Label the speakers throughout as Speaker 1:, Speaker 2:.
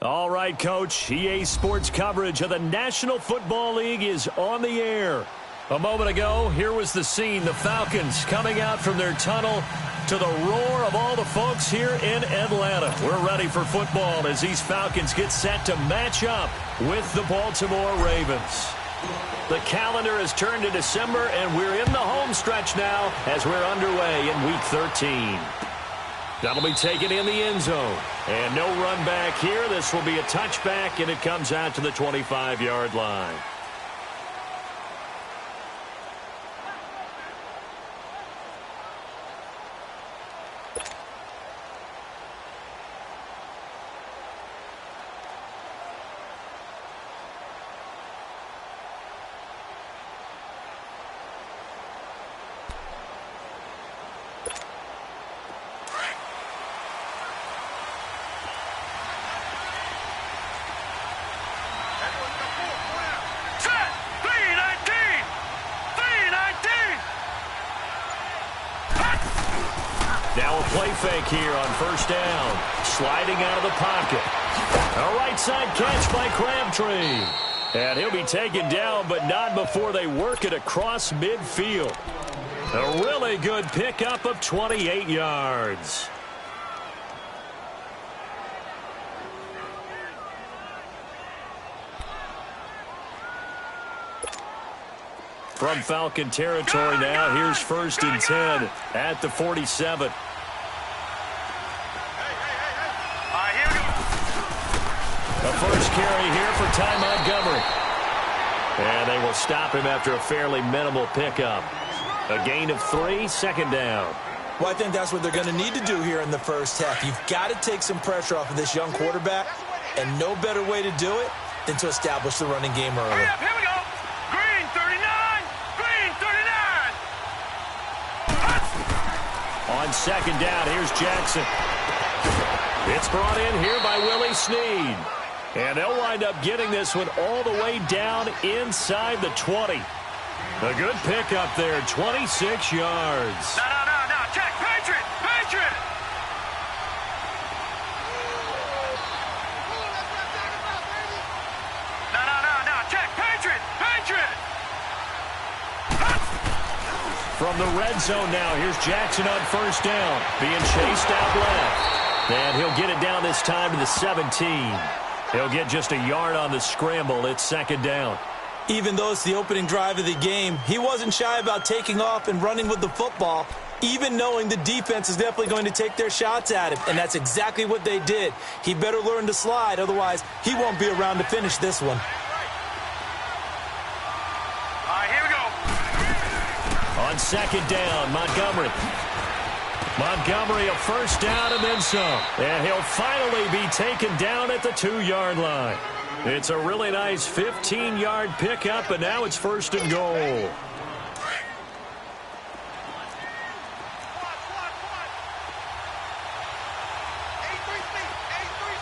Speaker 1: All right, Coach. EA Sports coverage of the National Football League is on the air. A moment ago, here was the scene. The Falcons coming out from their tunnel to the roar of all the folks here in Atlanta. We're ready for football as these Falcons get set to match up with the Baltimore Ravens. The calendar has turned to December, and we're in the home stretch now as we're underway in Week 13. That'll be taken in the end zone. And no run back here. This will be a touchback, and it comes out to the 25-yard line. Now a play fake here on first down. Sliding out of the pocket. A right side catch by Crabtree. And he'll be taken down, but not before they work it across midfield. A really good pickup of 28 yards. From Falcon territory now, here's 1st and 10 at the 47. The first carry here for Ty Montgomery. And they will stop him after a fairly minimal pickup. A gain of 3, 2nd down.
Speaker 2: Well, I think that's what they're going to need to do here in the first half. You've got to take some pressure off of this young quarterback, and no better way to do it than to establish the running game early.
Speaker 3: Hurry up, here we go. Green 39, Green 39.
Speaker 1: On 2nd down, here's Jackson. It's brought in here by Willie Snead. And they'll wind up getting this one all the way down inside the 20. A good pickup there, 26 yards.
Speaker 3: No, check, Patriot, Patriot. No, check, Patriot, Patriot.
Speaker 1: From the red zone now, here's Jackson on 1st down, being chased out left. And he'll get it down this time to the 17. He'll get just a yard on the scramble. It's 2nd down.
Speaker 2: Even though it's the opening drive of the game, he wasn't shy about taking off and running with the football, even knowing the defense is definitely going to take their shots at him. And that's exactly what they did. He better learn to slide, otherwise he won't be around to finish this one.
Speaker 3: All right, here we go.
Speaker 1: On 2nd down, Montgomery, a 1st down and then some. And he'll finally be taken down at the 2-yard line. It's a really nice 15-yard pickup, and now it's 1st and goal.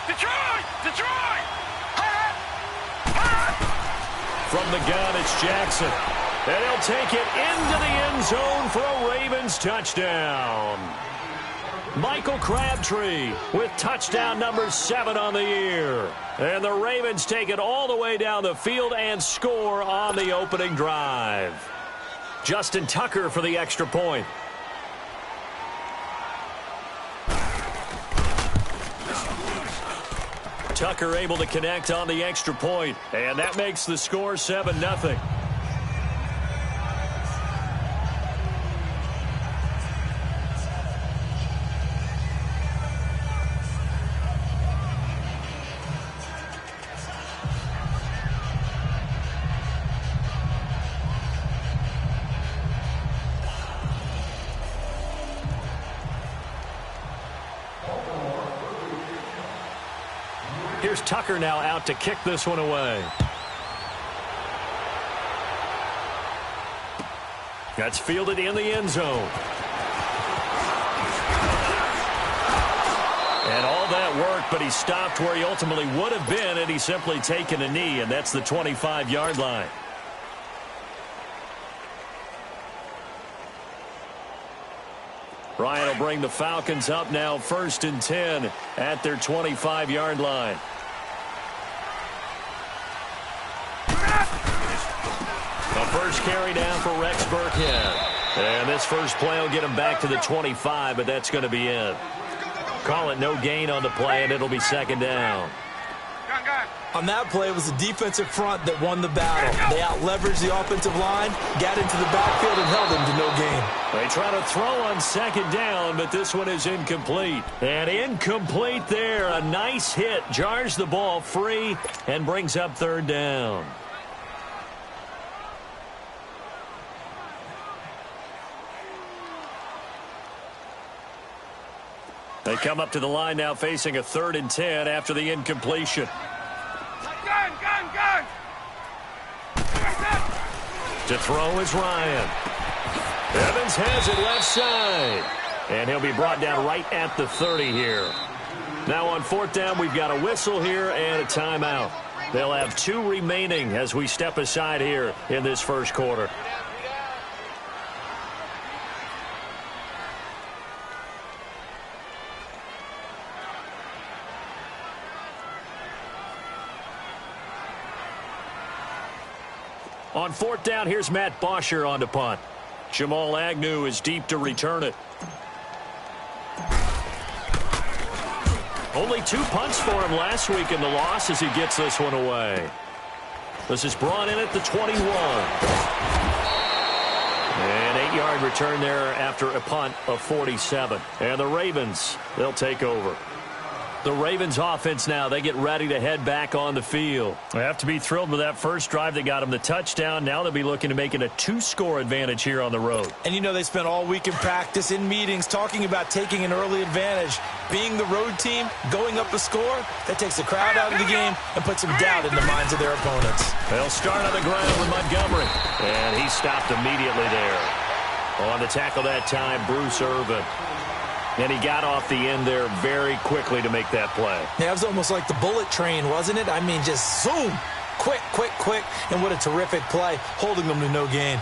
Speaker 3: Detroit!
Speaker 1: From the gun, it's Jackson. And he'll take it into the end zone for a Ravens touchdown. Michael Crabtree with touchdown number 7 on the year. And the Ravens take it all the way down the field and score on the opening drive. Justin Tucker for the extra point. Tucker able to connect on the extra point, and that makes the score 7-0. Here's Tucker now out to kick this one away. That's fielded in the end zone. And all that work, but he stopped where he ultimately would have been, and he's simply taken a knee, and that's the 25-yard line. Ryan will bring the Falcons up now 1st and 10 at their 25-yard line. carry down for Rex Burkhead. And this first play will get him back to the 25, but that's going to be it. Call it no gain on the play, and it'll be second down.
Speaker 2: On that play, it was the defensive front that won the battle. They out-leveraged the offensive line, got into the backfield, and held them to no gain.
Speaker 1: They try to throw on second down, but this one is incomplete. And incomplete there. A nice hit. Jars the ball free and brings up third down. They come up to the line now facing a 3rd and 10 after the incompletion.
Speaker 3: Gun!
Speaker 1: To throw is Ryan. Evans has it left side. And he'll be brought down right at the 30 here. Now on 4th down, we've got a whistle here and a timeout. They'll have 2 remaining as we step aside here in this first quarter. On 4th down, here's Matt Bosher on the punt. Jamal Agnew is deep to return it. Only 2 punts for him last week in the loss as he gets this one away. This is brought in at the 21. An 8-yard return there after a punt of 47. And the Ravens, they'll take over. The Ravens offense now, they get ready to head back on the field. They have to be thrilled with that first drive that got them the touchdown. Now they'll be looking to make it a 2-score advantage here on the road.
Speaker 2: And you know they spent all week in practice, in meetings, talking about taking an early advantage. Being the road team, going up a score, that takes the crowd out of the game and puts some doubt in the minds of their opponents.
Speaker 1: They'll start on the ground with Montgomery. And he stopped immediately there. On the tackle that time, Bruce Irvin. And he got off the end there very quickly to make that play.
Speaker 2: Yeah, it was almost like the bullet train, wasn't it? I mean, just zoom. Quick. And what a terrific play, holding them to no gain.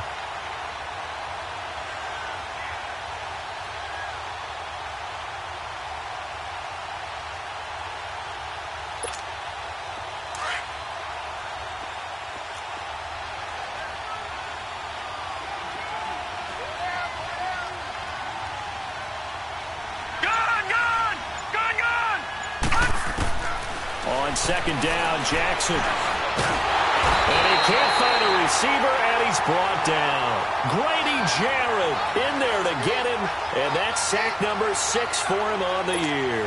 Speaker 1: On 2nd down, Jackson. And he can't find a receiver, and he's brought down. Grady Jarrett in there to get him, and that's sack number 6 for him on the year.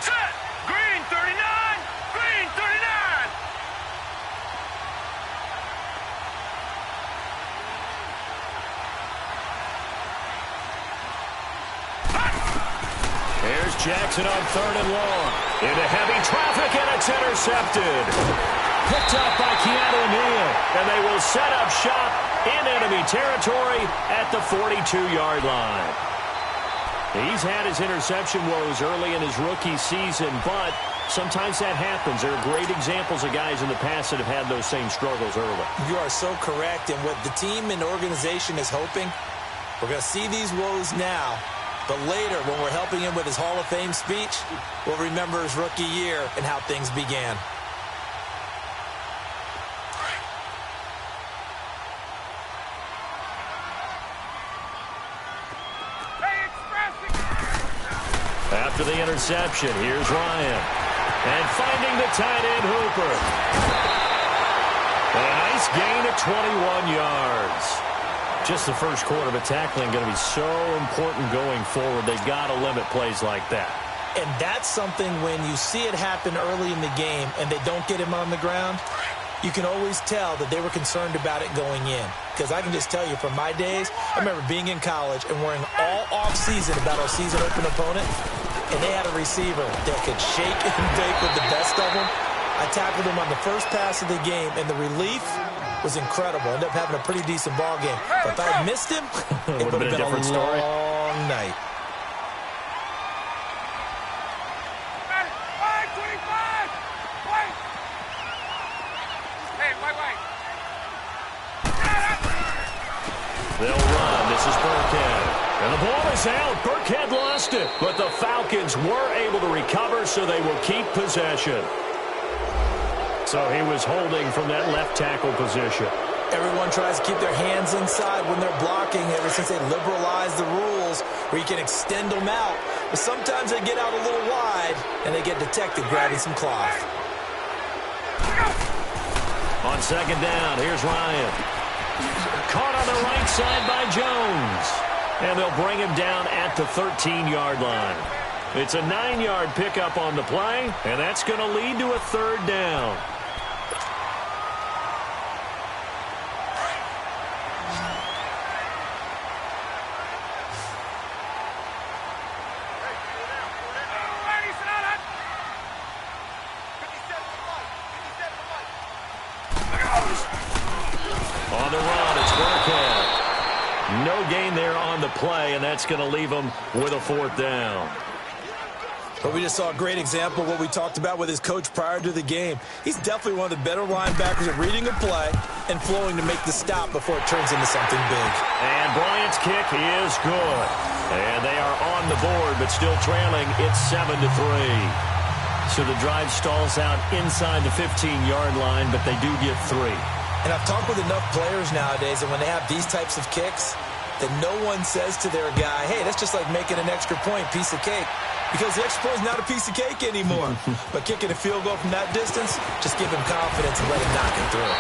Speaker 3: Set! Green 39! Green 39!
Speaker 1: Here's Jackson on 3rd and long. Into heavy traffic, and it's intercepted. Picked up by Keanu Neal. And they will set up shop in enemy territory at the 42-yard line. He's had his interception woes early in his rookie season, but sometimes that happens. There are great examples of guys in the past that have had those same struggles early.
Speaker 2: You are so correct. And what the team and organization is hoping, we're going to see these woes now. But later, when we're helping him with his Hall of Fame speech, we'll remember his rookie year and how things began.
Speaker 1: After the interception, here's Ryan. And finding the tight end, Hooper. A nice gain of 21 yards. Just the first quarter, but tackling going to be so important going forward. They've got to limit plays like that.
Speaker 2: And that's something when you see it happen early in the game and they don't get him on the ground, you can always tell that they were concerned about it going in. Because I can just tell you from my days, I remember being in college and worrying all off-season about our season-open opponent, and they had a receiver that could shake and bake with the best of them. I tackled him on the first pass of the game, and the relief was incredible. Ended up having a pretty decent ball game. But if I had missed him, it would have been a
Speaker 1: different story.
Speaker 2: long night.
Speaker 1: They'll run. This is Burkhead. And the ball is out. Burkhead lost it. But the Falcons were able to recover, so they will keep possession. So he was holding from that left tackle position.
Speaker 2: Everyone tries to keep their hands inside when they're blocking ever since they liberalized the rules where you can extend them out. But sometimes they get out a little wide, and they get detected grabbing some cloth.
Speaker 1: On second down, here's Ryan. Caught on the right side by Jones. And they'll bring him down at the 13-yard line. It's a 9-yard pickup on the play, and that's going to lead to a third down. On the run, it's Burkhead. No gain there on the play, and that's going to leave him with a fourth down.
Speaker 2: But we just saw a great example of what we talked about with his coach prior to the game. He's definitely one of the better linebackers at reading a play and flowing to make the stop before it turns into something big.
Speaker 1: And Bryant's kick is good. And they are on the board, but still trailing. It's 7-3. So the drive stalls out inside the 15-yard line, but they do get 3.
Speaker 2: And I've talked with enough players nowadays that when they have these types of kicks, that no one says to their guy, hey, that's just like making an extra point, piece of cake. Because the extra point is not a piece of cake anymore. But kicking a field goal from that distance, just give him confidence and let him knock it through.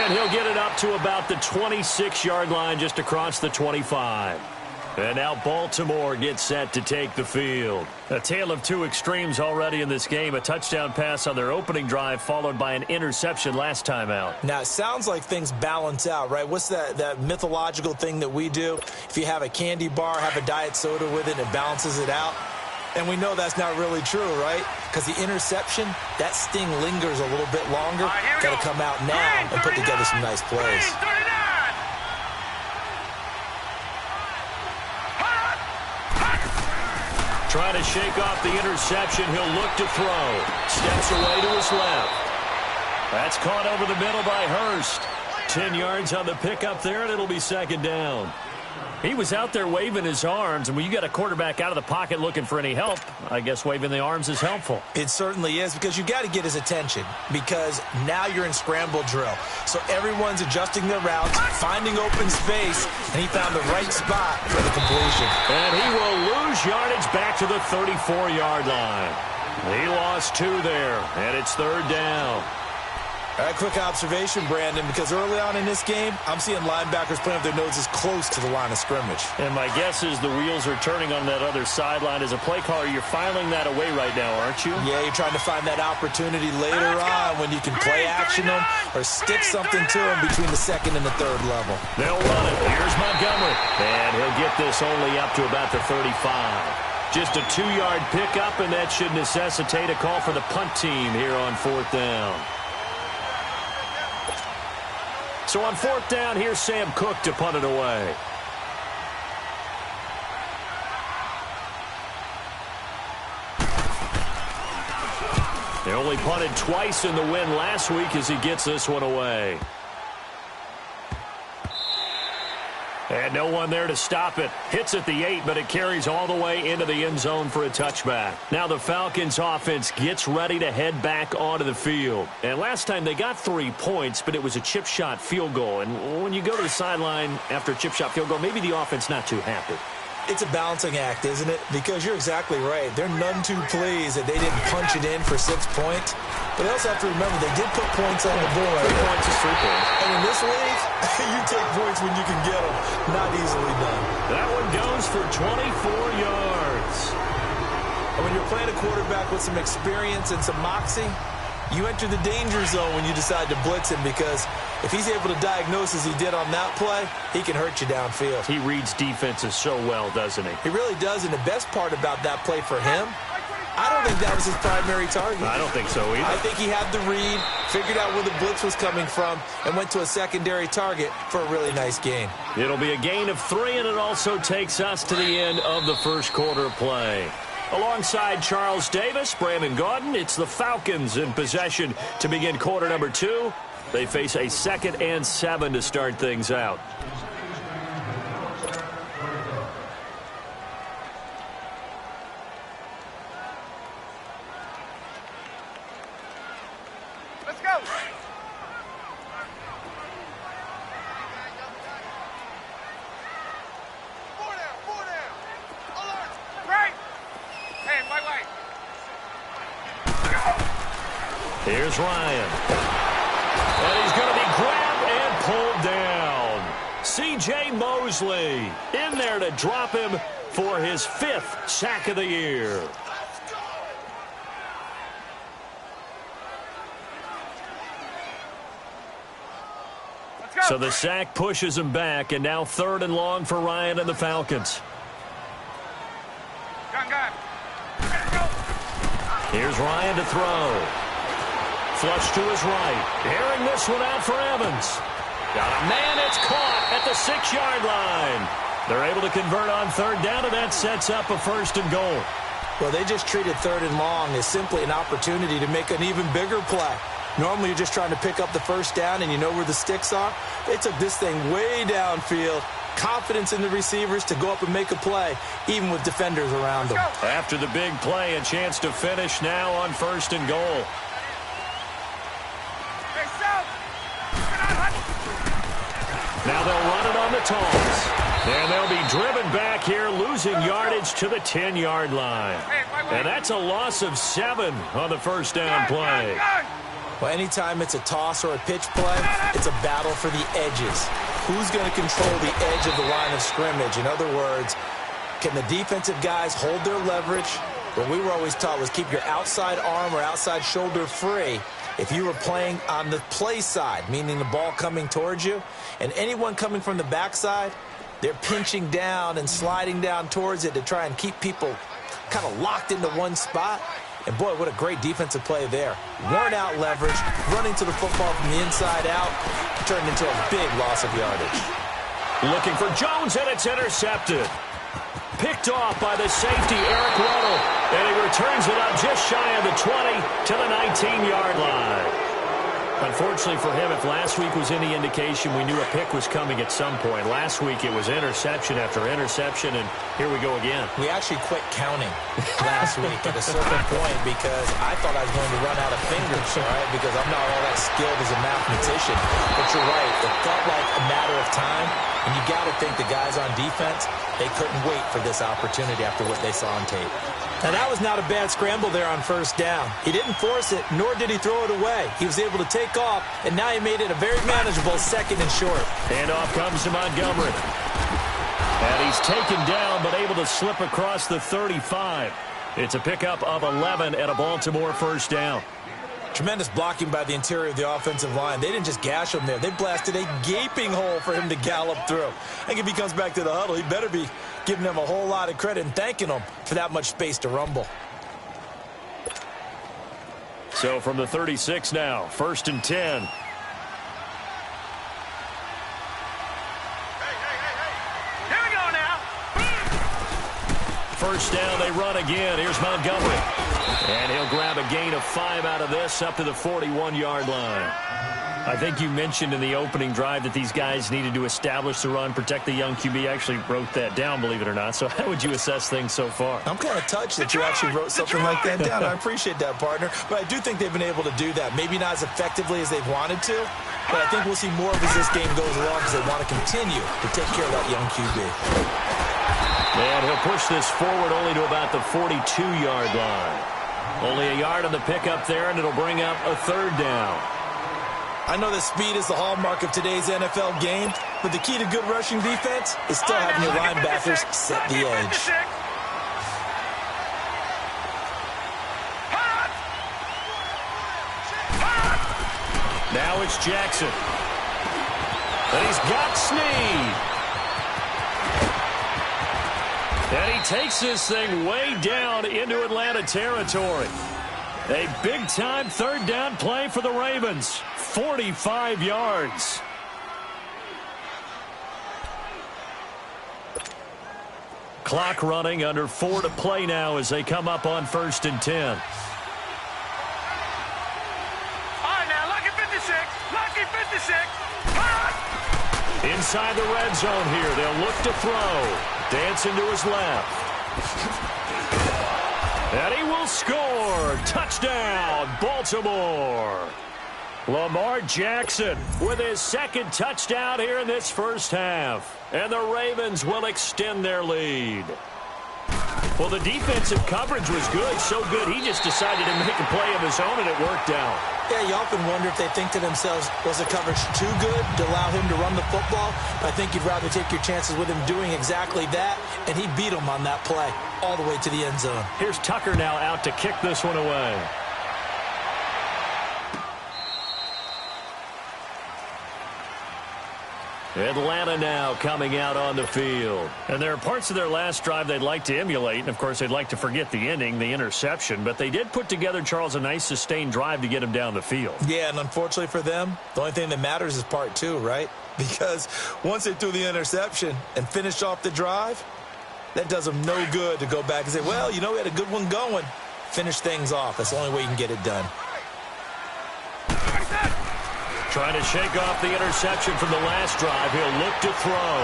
Speaker 1: And he'll get it up to about the 26-yard line, just across the 25. And now Baltimore gets set to take the field. A tale of two extremes already in this game. A touchdown pass on their opening drive, followed by an interception last time out.
Speaker 2: Now, it sounds like things balance out, right? What's that mythological thing that we do? If you have a candy bar, have a diet soda with it, and it balances it out. And we know that's not really true, right? Because the interception, that sting lingers a little bit longer. Got to come out now and put together some nice plays.
Speaker 1: Trying to shake off the interception. He'll look to throw. Steps away to his left. That's caught over the middle by Hurst. 10 yards on the pickup there, and it'll be second down. He was out there waving his arms, and when you got a quarterback out of the pocket looking for any help, I guess waving the arms is helpful.
Speaker 2: It certainly is, because you got to get his attention, because now you're in scramble drill. So everyone's adjusting their routes, finding open space, and he found the right spot for the completion.
Speaker 1: And he will lose yardage back to the 34-yard line. He lost 2 there, and it's third down.
Speaker 2: All right, quick observation, Brandon, because early on in this game, I'm seeing linebackers playing with their noses close to the line of scrimmage.
Speaker 1: And my guess is the wheels are turning on that other sideline. As a play caller, you're filing that away right now, aren't you?
Speaker 2: Yeah, you're trying to find that opportunity later on when you can play action them or stick something to them between the second and the third level.
Speaker 1: They'll run it. Here's Montgomery. And he'll get this only up to about the 35. Just a 2-yard pickup, and that should necessitate a call for the punt team here on fourth down. So on fourth down, here's Sam Cook to punt it away. They only punted twice in the win last week as he gets this one away. And no one there to stop it. Hits at the 8, but it carries all the way into the end zone for a touchback. Now the Falcons offense gets ready to head back onto the field. And last time they got 3 points, but it was a chip shot field goal. And when you go to the sideline after a chip shot field goal, maybe the offense not too happy.
Speaker 2: It's a balancing act, isn't it? Because you're exactly right. They're none too pleased that they didn't punch it in for 6 points. But they also have to remember they did put points on the board.
Speaker 1: 3 points is 3 points.
Speaker 2: And in this league, you take points when you can get them. Not easily done.
Speaker 1: That one goes for 24 yards.
Speaker 2: And when you're playing a quarterback with some experience and some moxie, you enter the danger zone when you decide to blitz him, because if he's able to diagnose as he did on that play, he can hurt you downfield.
Speaker 1: He reads defenses so well, doesn't he?
Speaker 2: He really does, and the best part about that play for him, I don't think that was his primary target.
Speaker 1: I don't think so either.
Speaker 2: I think he had the read, figured out where the blitz was coming from, and went to a secondary target for a really nice gain.
Speaker 1: It'll be a gain of 3, and it also takes us to the end of the first quarter play. Alongside Charles Davis, Brandon Gaudin, it's the Falcons in possession to begin quarter number 2. They face a 2nd and 7 to start things out. Here's Ryan. And he's going to be grabbed and pulled down. C.J. Mosley in there to drop him for his 5th sack of the year. So the sack pushes him back, and now 3rd and long for Ryan and the Falcons. Here's Ryan to throw. Flush to his right. Airing this one out for Evans. Got a man, it's caught at the 6-yard line. They're able to convert on 3rd down, and that sets up a 1st and goal.
Speaker 2: Well, they just treated 3rd and long as simply an opportunity to make an even bigger play. Normally, you're just trying to pick up the 1st down, and you know where the sticks are. They took this thing way downfield. Confidence in the receivers to go up and make a play, even with defenders around them.
Speaker 1: After the big play, a chance to finish now on 1st and goal. Now they'll run it on the toss. And they'll be driven back here, losing yardage to the 10-yard line. And that's a loss of 7 on the 1st down play.
Speaker 2: Well, anytime it's a toss or a pitch play, it's a battle for the edges. Who's going to control the edge of the line of scrimmage? In other words, can the defensive guys hold their leverage? What we were always taught was keep your outside arm or outside shoulder free if you were playing on the play side, meaning the ball coming towards you. And anyone coming from the backside, they're pinching down and sliding down towards it to try and keep people kind of locked into one spot. And, boy, what a great defensive play there. Worn out leverage, running to the football from the inside out, turned into a big loss of yardage.
Speaker 1: Looking for Jones, and it's intercepted. Picked off by the safety, Eric Weddle. And he returns it up just shy of the 20 to the 19-yard line. Unfortunately for him, if last week was any indication, we knew a pick was coming at some point. Last week it was interception after interception, and here we go again.
Speaker 2: We actually quit counting last week at a certain point because I thought I was going to run out of fingers, all right, because I'm not all that skilled as a mathematician. But you're right, it felt like a matter of time, and you got to think the guys on defense, they couldn't wait for this opportunity after what they saw on tape. Now, that was not a bad scramble there on 1st down. He didn't force it, nor did he throw it away. He was able to take off, and now he made it a very manageable 2nd and short.
Speaker 1: Handoff comes to Montgomery. And he's taken down, but able to slip across the 35. It's a pickup of 11 at a Baltimore 1st down.
Speaker 2: Tremendous blocking by the interior of the offensive line. They didn't just gash him there. They blasted a gaping hole for him to gallop through. I think if he comes back to the huddle, he better be giving them a whole lot of credit and thanking them for that much space to rumble.
Speaker 1: So from the 36 now, 1st and 10.
Speaker 3: Here we go now.
Speaker 1: 1st down, they run again. Here's Montgomery. And he'll grab a gain of 5 out of this up to the 41-yard line. I think you mentioned in the opening drive that these guys needed to establish the run, protect the young QB. I actually wrote that down, believe it or not. So how would you assess things so far?
Speaker 2: I'm kind of touched that you actually wrote something like that down. I appreciate that, partner. But I do think they've been able to do that. Maybe not as effectively as they've wanted to, but I think we'll see more of as this game goes along because they want to continue to take care of that young QB.
Speaker 1: And he'll push this forward only to about the 42-yard line. Only a yard on the pickup there, and it'll bring up a 3rd down.
Speaker 2: I know that speed is the hallmark of today's NFL game, but the key to good rushing defense is still having your linebackers set the edge.
Speaker 1: Now it's Jackson. And he's got Snead. And he takes this thing way down into Atlanta territory. A big-time 3rd down play for the Ravens. 45 yards. Clock running, under 4 to play now as they come up on 1st and 10.
Speaker 3: All right, now, lucky 56. Lucky 56.
Speaker 1: Inside the red zone here. They'll look to throw. Dancing to his left. And he will score. Touchdown, Baltimore. Lamar Jackson with his 2nd touchdown here in this 1st half. And the Ravens will extend their lead. Well, the defensive coverage was good, so good he just decided to make a play of his own, and it worked out.
Speaker 2: Yeah, you often wonder if they think to themselves, was the coverage too good to allow him to run the football? I think you'd rather take your chances with him doing exactly that, and he beat him on that play all the way to the end zone.
Speaker 1: Here's Tucker now out to kick this one away. Atlanta now coming out on the field. And there are parts of their last drive they'd like to emulate. And, of course, they'd like to forget the ending, the interception. But they did put together, Charles, a nice sustained drive to get him down the field.
Speaker 2: Yeah, and unfortunately for them, the only thing that matters is part two, right? Because once they threw the interception and finished off the drive, that does them no good to go back and say, well, you know, we had a good one going. Finish things off. That's the only way you can get it done.
Speaker 1: Trying to shake off the interception from the last drive. He'll look to throw.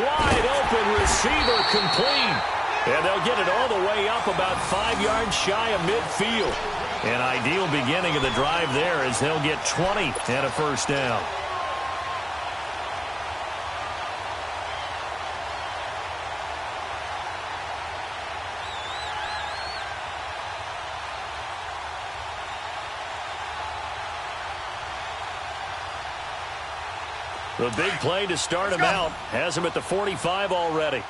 Speaker 1: Wide open receiver complete. And they'll get it all the way up about 5 yards shy of midfield. An ideal beginning of the drive there as they'll get 20 and a first down. The big play to start him out has him at the 45 already.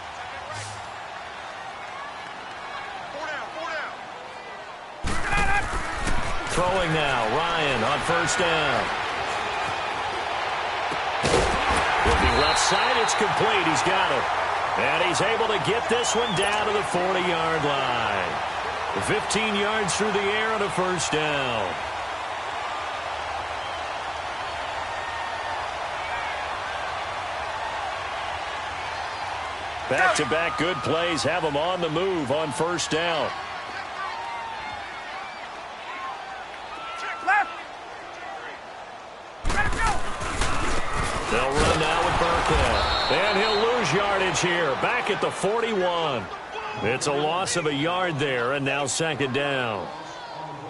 Speaker 1: Throwing now, Ryan on first down. Looking left side, it's complete. He's got it. And he's able to get this one down to the 40-yard line. 15 yards through the air on a first down. Back-to-back good plays have them on the move on first down. They'll run now with Burkhead. And he'll lose yardage here. Back at the 41. It's a loss of a yard there, and now second down.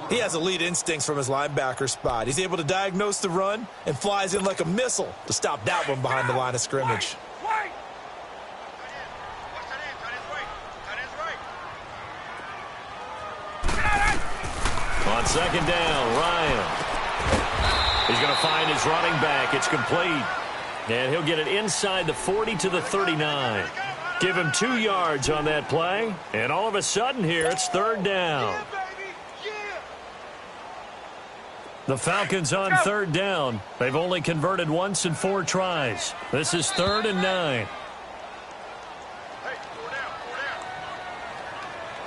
Speaker 2: He has elite instincts from his linebacker spot. He's able to diagnose the run and flies in like a missile to stop that one behind the line of scrimmage.
Speaker 1: On second down, Ryan. He's going to find his running back. It's complete. And he'll get it inside the 40 to the 39. Give him 2 yards on that play. And all of a sudden here, it's third down. The Falcons on third down. They've only converted once in 4 tries. This is 3rd and 9.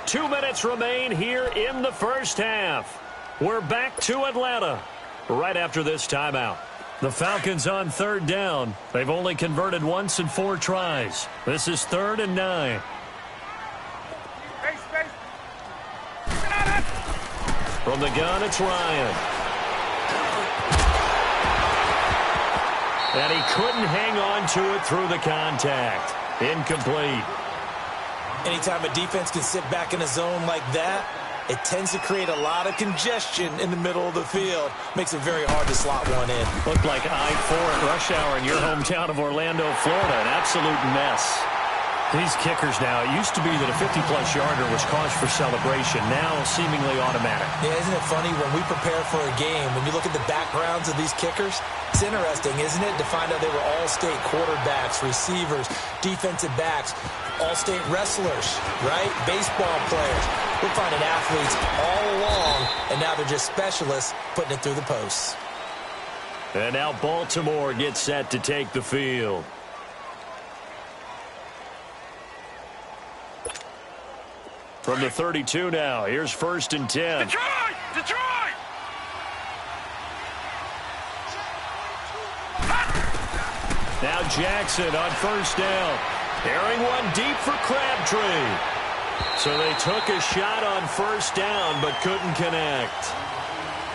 Speaker 1: 2 minutes remain here in the first half. We're back to Atlanta right after this timeout. The Falcons on third down. They've only converted once in 4 tries. This is 3rd and 9. From the gun, it's Ryan. And he couldn't hang on to it through the contact. Incomplete.
Speaker 2: Anytime a defense can sit back in a zone like that, it tends to create a lot of congestion in the middle of the field. Makes it very hard to slot one in.
Speaker 1: Looked like I-4 at rush hour in your hometown of Orlando, Florida. An absolute mess. These kickers now, it used to be that a 50-plus yarder was cause for celebration. Now seemingly automatic.
Speaker 2: Yeah, isn't it funny when we prepare for a game, when you look at the backgrounds of these kickers, it's interesting, isn't it, to find out they were all-state quarterbacks, receivers, defensive backs, all-state wrestlers, right? Baseball players. We're finding athletes all along, and now they're just specialists putting it through the posts.
Speaker 1: And now Baltimore gets set to take the field. From the 32 now, here's 1st and 10.
Speaker 3: Detroit! Detroit!
Speaker 1: Now Jackson on first down. Airing one deep for Crabtree. So they took a shot on first down but couldn't connect.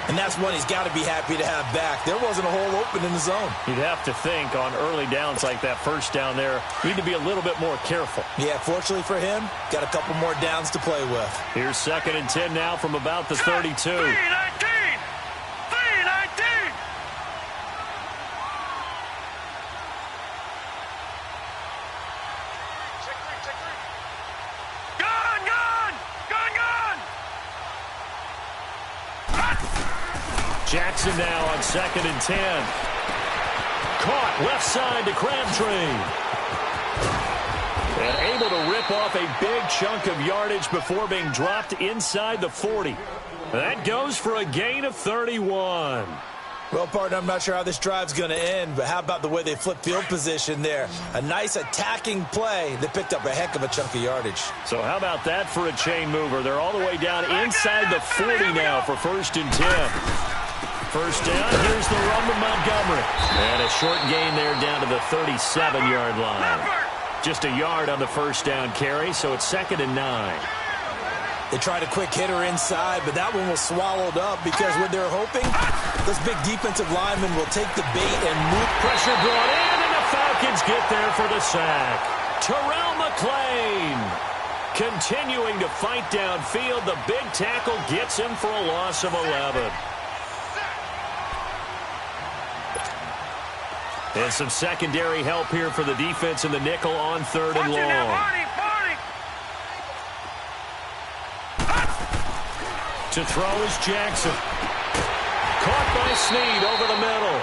Speaker 2: And that's one he's got to be happy to have back. There wasn't a hole open in the zone.
Speaker 1: You'd have to think on early downs like that first down there, you need to be a little bit more careful.
Speaker 2: Yeah, fortunately for him, got a couple more downs to play with.
Speaker 1: Here's 2nd and 10 now from about the 32.
Speaker 3: 3-19! 3-19!
Speaker 1: Jackson now on 2nd and 10. Caught left side to Crabtree. And able to rip off a big chunk of yardage before being dropped inside the 40. That goes for a gain of 31.
Speaker 2: Well, partner, I'm not sure how this drive's going to end, but how about the way they flip field position there? A nice attacking play that picked up a heck of a chunk of yardage.
Speaker 1: So how about that for a chain mover? They're all the way down inside the 40 now for 1st and 10. First down, here's the run to Montgomery. And a short gain there down to the 37-yard line. Just a yard on the first down carry, so it's 2nd and 9.
Speaker 2: They tried a quick hitter inside, but that one was swallowed up because what they're hoping, those big defensive linemen will take the bait and move.
Speaker 1: Pressure brought in, and the Falcons get there for the sack. Terrell McClain continuing to fight downfield. The big tackle gets him for a loss of 11. And some secondary help here for the defense in the nickel on 3rd and long. To throw is Jackson. Caught by Snead over the middle.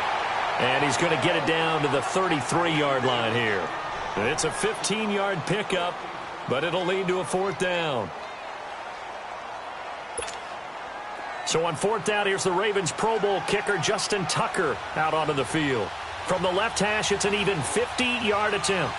Speaker 1: And he's going to get it down to the 33-yard line here. It's a 15-yard pickup, but it'll lead to a 4th down. So on 4th down, here's the Ravens Pro Bowl kicker Justin Tucker out onto the field. From the left hash, it's an even 50-yard attempt.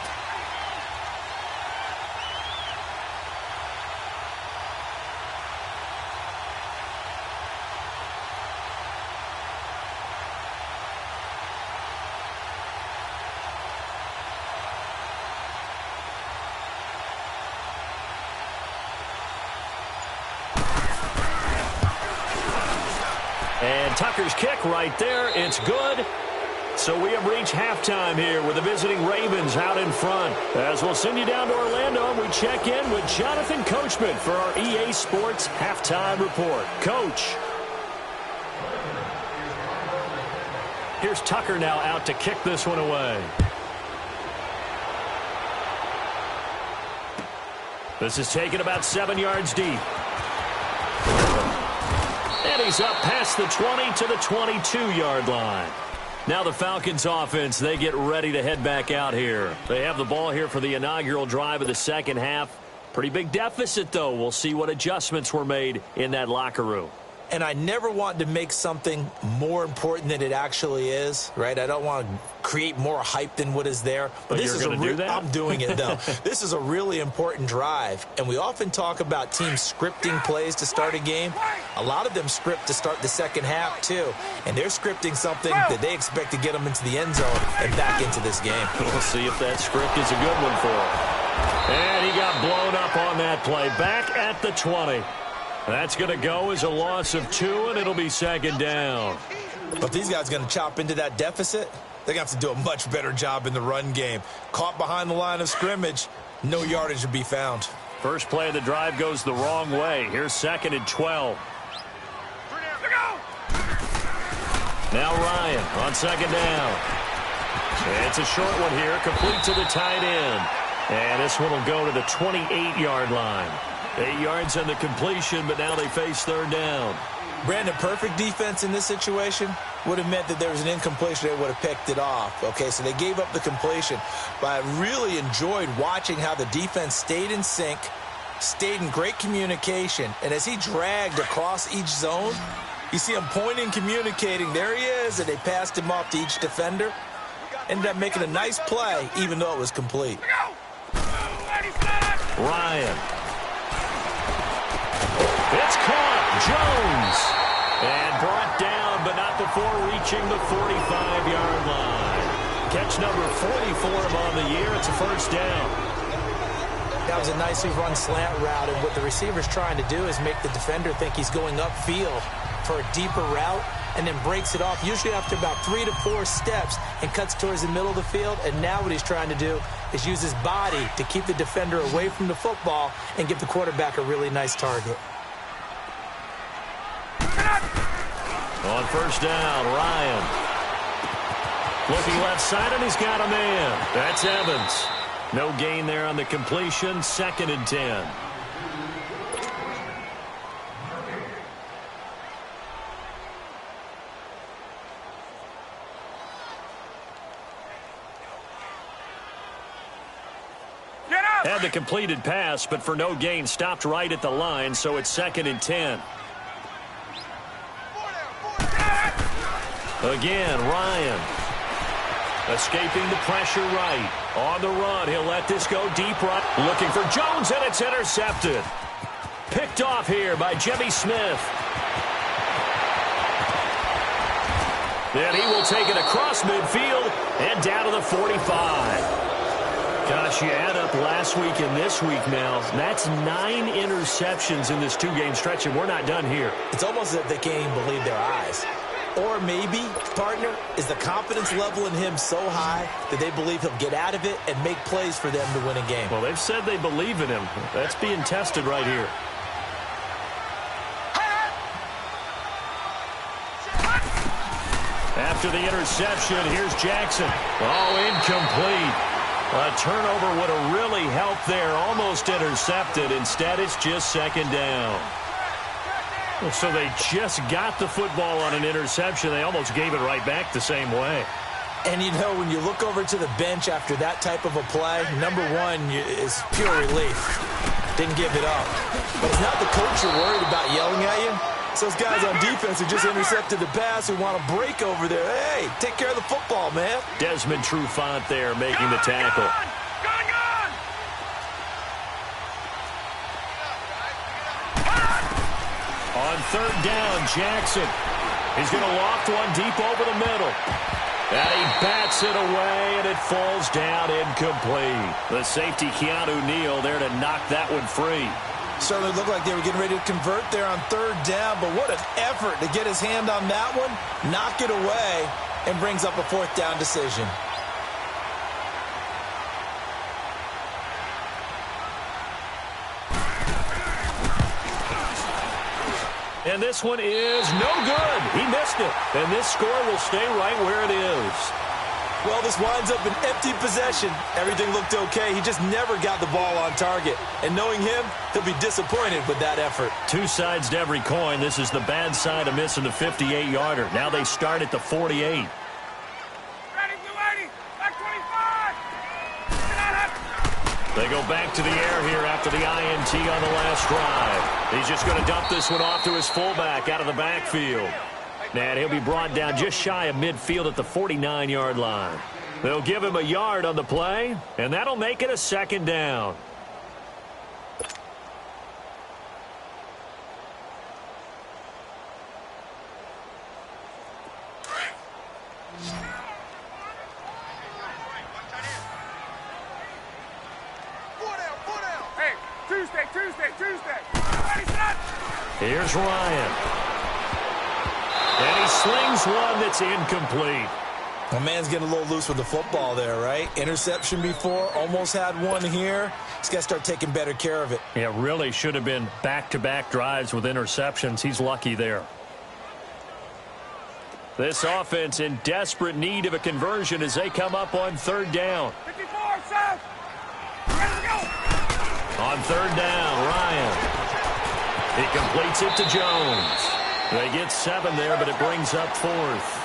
Speaker 1: And Tucker's kick right there. It's good. So we have reached halftime here with the visiting Ravens out in front. As we'll send you down to Orlando, and we check in with Jonathan Coachman for our EA Sports Halftime Report. Coach. Here's Tucker now out to kick this one away. This is taken about 7 yards deep. And he's up past the 20 to the 22-yard line. Now the Falcons offense, they get ready to head back out here. They have the ball here for the inaugural drive of the second half. Pretty big deficit, though. We'll see what adjustments were made in that locker room.
Speaker 2: And I never want to make something more important than it actually is, right? I don't want to create more hype than what is there.
Speaker 1: But this is going to do that?
Speaker 2: I'm doing it, though. This is a really important drive. And we often talk about teams scripting plays to start a game. A lot of them script to start the second half, too. And they're scripting something that they expect to get them into the end zone and back into this game.
Speaker 1: We'll see if that script is a good one for him. And he got blown up on that play. Back at the 20. That's going to go as a loss of 2, and it'll be 2nd down.
Speaker 2: But these guys are going to chop into that deficit. They're going to have to do a much better job in the run game. Caught behind the line of scrimmage, no yardage to be found.
Speaker 1: First play of the drive goes the wrong way. Here's 2nd and 12. Now Ryan on 2nd down. It's a short one here, complete to the tight end. And this one will go to the 28-yard line. 8 yards on the completion, but now they face 3rd down.
Speaker 2: Brandon, perfect defense in this situation would have meant that there was an incompletion. They would have picked it off. Okay, so they gave up the completion. But I really enjoyed watching how the defense stayed in sync, stayed in great communication. And as he dragged across each zone, you see him pointing, communicating. There he is, and they passed him off to each defender. Ended up making a nice play, even though it was complete.
Speaker 1: Ryan. It's caught. Jones. And brought down, but not before reaching the 45-yard line. Catch number 40 for him on the year. It's a 1st down.
Speaker 4: That was a nicely run slant route, and what the receiver's trying to do is make the defender think he's going upfield for a deeper route, and then breaks it off, usually after about 3 to 4 steps, and cuts towards the middle of the field. And now what he's trying to do is use his body to keep the defender away from the football and give the quarterback a really nice target.
Speaker 1: On 1st down, Ryan. Looking left side, and he's got a man. That's Evans. No gain there on the completion. 2nd and 10. Had the completed pass, but for no gain, stopped right at the line, so it's 2nd and 10. Again, Ryan. Escaping the pressure right. On the run, he'll let this go deep right. Looking for Jones, and it's intercepted. Picked off here by Jimmy Smith. Then he will take it across midfield and down to the 45. Gosh, you add up last week and this week now. That's 9 interceptions in this 2-game stretch, and we're not done here.
Speaker 4: It's almost as if they can't even believe their eyes. Or maybe, partner, is the confidence level in him so high that they believe he'll get out of it and make plays for them to win a game.
Speaker 1: Well, they've said they believe in him. That's being tested right here. After the interception, here's Jackson. Oh, incomplete. A turnover would have really helped there. Almost intercepted. Instead, it's just 2nd down. So they just got the football on an interception. They almost gave it right back the same way.
Speaker 4: And, you know, when you look over to the bench after that type of a play, number one is pure relief. Didn't give it up. But it's not the coach you're worried about yelling at you. It's those guys on defense who just intercepted the pass who want to break over there. Hey, take care of the football, man.
Speaker 1: Desmond Trufant there making the tackle. On 3rd down, Jackson. He's going to loft one deep over the middle. And he bats it away, and it falls down incomplete. The safety, Keanu Neal, there to knock that one free.
Speaker 4: Certainly looked like they were getting ready to convert there on 3rd down, but what an effort to get his hand on that one, knock it away, and brings up a 4th down decision.
Speaker 1: And this one is no good. He missed it. And this score will stay right where it is.
Speaker 4: Well, this winds up an empty possession. Everything looked okay. He just never got the ball on target. And knowing him, he'll be disappointed with that effort.
Speaker 1: 2 sides to every coin. This is the bad side of missing the 58-yarder. Now they start at the 48. They go back to the air here after the INT on the last drive. He's just going to dump this one off to his fullback out of the backfield. And he'll be brought down just shy of midfield at the 49-yard line. They'll give him a yard on the play, and that'll make it a 2nd down.
Speaker 3: Tuesday.
Speaker 1: Here's Ryan. And he slings one that's incomplete.
Speaker 4: My man's getting a little loose with the football there, right? Interception before, almost had one here. He's got to start taking better care of it.
Speaker 1: Yeah, really should have been back-to-back drives with interceptions. He's lucky there. This offense in desperate need of a conversion as they come up on 3rd down.
Speaker 3: 54, South. Ready to go.
Speaker 1: On 3rd down, Ryan. He completes it to Jones. They get 7 there, but it brings up 4th.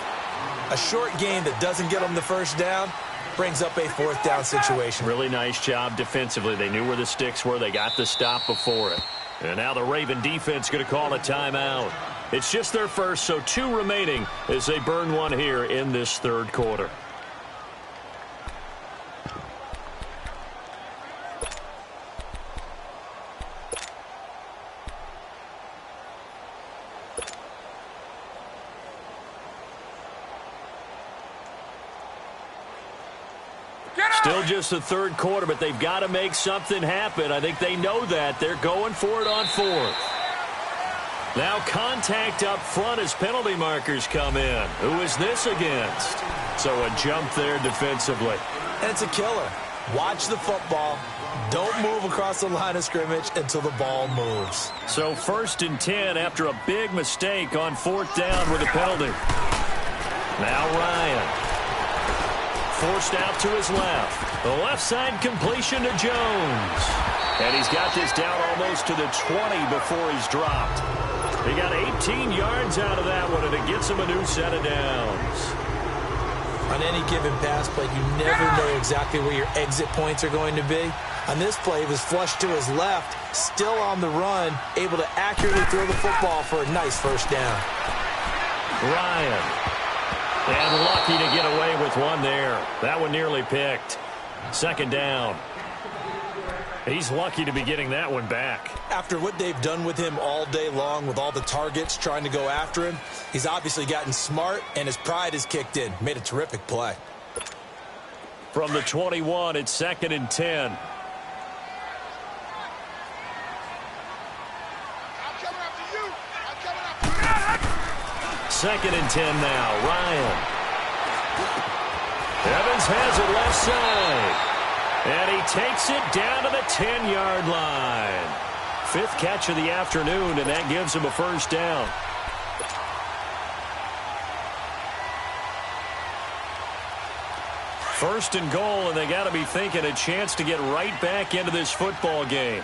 Speaker 4: A short game that doesn't get them the 1st down brings up a 4th down situation.
Speaker 1: Really nice job defensively. They knew where the sticks were. They got the stop before it. And now the Raven defense going to call a timeout. It's just their first, so 2 remaining as they burn one here in this 3rd quarter. Still just the 3rd quarter, but they've got to make something happen. I think they know that. They're going for it on 4th. Now contact up front as penalty markers come in. Who is this against? So a jump there defensively.
Speaker 4: And it's a killer. Watch the football. Don't move across the line of scrimmage until the ball moves.
Speaker 1: So 1st and 10 after a big mistake on 4th down with a penalty. Now Ryan. Forced out to his left. The left side completion to Jones. And he's got this down almost to the 20 before he's dropped. He got 18 yards out of that one, and it gets him a new set of downs.
Speaker 4: On any given pass play, you never know exactly where your exit points are going to be. On this play, he was flushed to his left, still on the run, able to accurately throw the football for a nice first down.
Speaker 1: Ryan. And lucky to get away with one there. That one nearly picked. Second down. He's lucky to be getting that one back.
Speaker 2: After what they've done with him all day long with all the targets trying to go after him, he's obviously gotten smart and his pride has kicked in. Made a terrific play.
Speaker 1: From the 21, it's 2nd and 10. Second and 10 now. Ryan. Evans has it left side. And he takes it down to the 10-yard line. 5th catch of the afternoon, and that gives him a first down. First and goal, and they got to be thinking a chance to get right back into this football game.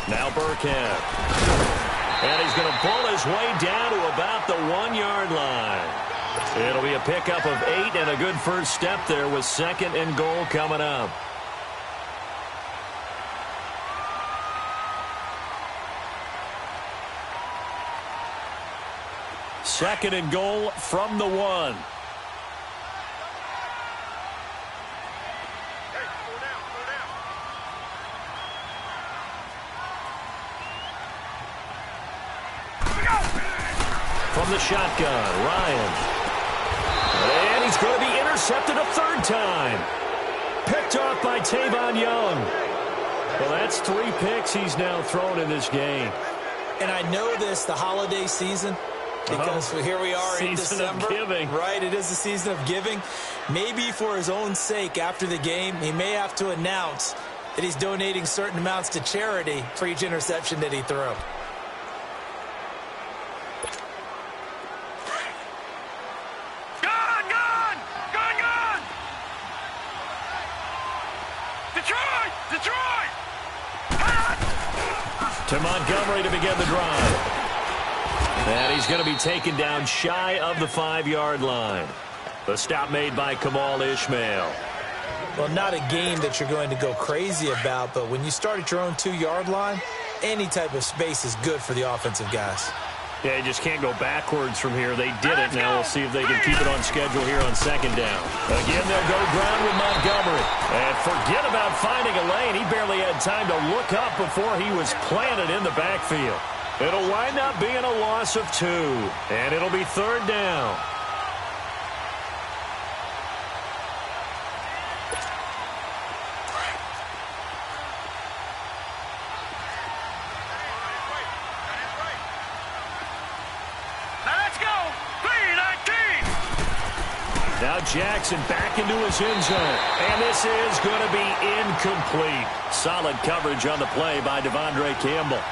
Speaker 1: Now Burkhead. And he's going to pull his way down to about the 1-yard line. It'll be a pickup of 8 and a good first step there with 2nd and goal coming up. Second and goal from the 1. From the shotgun, Ryan. And he's going to be intercepted a 3rd time. Picked off by Tavon Young. Well, that's 3 picks he's now thrown in this game.
Speaker 4: And I know this, the holiday season, because here we are in December.
Speaker 1: Season of giving.
Speaker 4: Right, it is the season of giving. Maybe for his own sake after the game, he may have to announce that he's donating certain amounts to charity for each interception that he threw.
Speaker 1: To Montgomery to begin the drive. And he's going to be taken down shy of the 5-yard line. The stop made by Kamal Ishmael.
Speaker 4: Well, not a game that you're going to go crazy about, but when you start at your own 2-yard line, any type of space is good for the offensive guys.
Speaker 1: Yeah, you just can't go backwards from here. They did it. Now we'll see if they can keep it on schedule here on 2nd down. Again, they'll go ground with Montgomery. And forget about finding a lane. He barely had time to look up before he was planted in the backfield. It'll wind up being a loss of 2. And it'll be 3rd down. Now Jackson back into his end zone. And this is going to be incomplete. Solid coverage on the play by Devondre Campbell.